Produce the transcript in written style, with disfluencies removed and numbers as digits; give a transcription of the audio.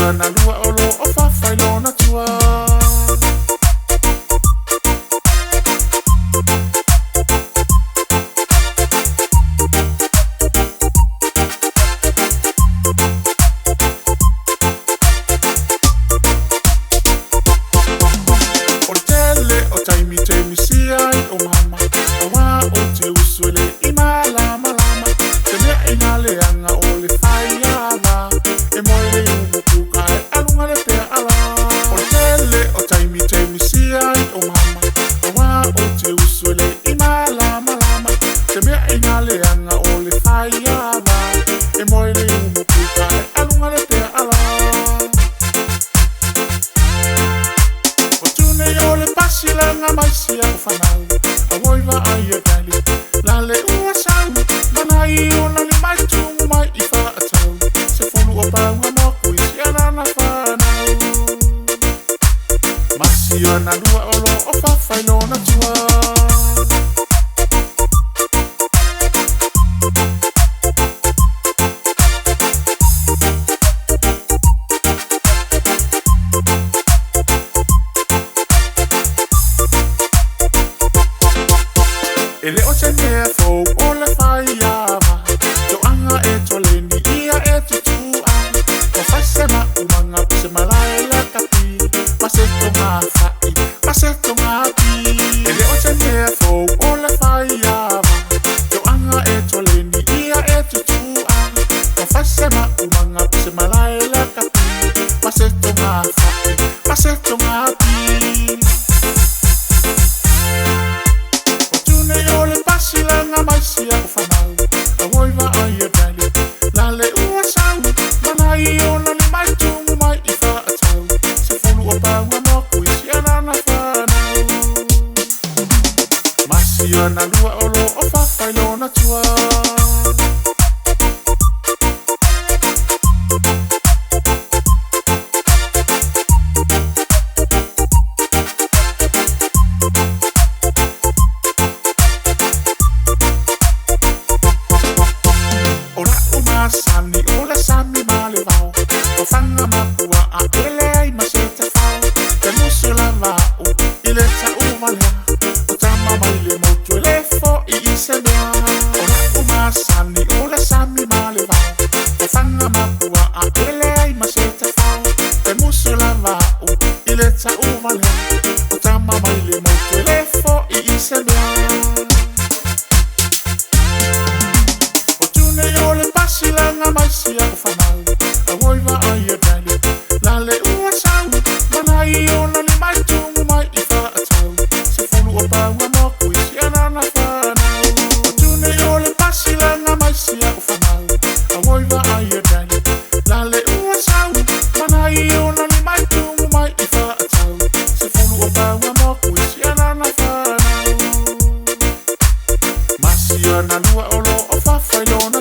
Masio na lua olo o whawhailona tua. O tele o taimi taimi siai o mama. Awa o te usuele I malama lama. Te mea ina leanga o le Faiavā. E moere umu puka e alunga le pea ala. O tele o taimi taimi siai o mama. Awa o te usuele I malama lama. Te mea ina leanga o le Faiavā. E moere umu puka e alunga le pea ala. O tune yo le pasilanga maisia o whanau. A woiwa ai a gali. La le ua sau. Mana I ona li mai tungu mai I whaatau. Se fulu o paunga moku I siana na whanau. Masio na lua olo o whawhailona tua. Ele o te mea fou o le Faiavā. Yo anga e toleni ia e tutua. O whaise ma umanga puse malai la kapi. Maseto ngā whai, maseto ngā pi. Ele o te mea fou o le Faiavā. Yo anga e toleni ia e tutua. O whaise ma umanga puse malai la kapi. Maseto ngā whai, maseto ngā pi. Silanga mai sia o whanau. A woiwa ai a gali. La le ua sau. Mana I ona li mai tungu mai I whaatau. Se fulu o paunga moku I siana na whanau. Masio na lua olo o whawhailona tua. Sani o le sami male vau. O whanga mapua a ele ai ma se te whau. Te musu la vau I le ta uvalea. O tama mai le motu e le fo I se mea. O la uma sani o le sami male vau. O whanga mapua a ele ai ma se te whau. Te musu la vau I le ta uvalea. O tama mai le motu e le fo I se mea. Silanga mai sia o whanau. A woiwa ai a gali. La le ua sau. Mana I ona li mai tungu mai I whaatau. Se fulu o paunga moku I siana na whanau. O tune yo le pasilanga mai sia o whanau. A woiwa ai a gali. La le ua sau. Mana I ona li mai tungu mai I whaatau. Se fulu o paunga moku I siana na whanau. Masio na lua olo o whawhailona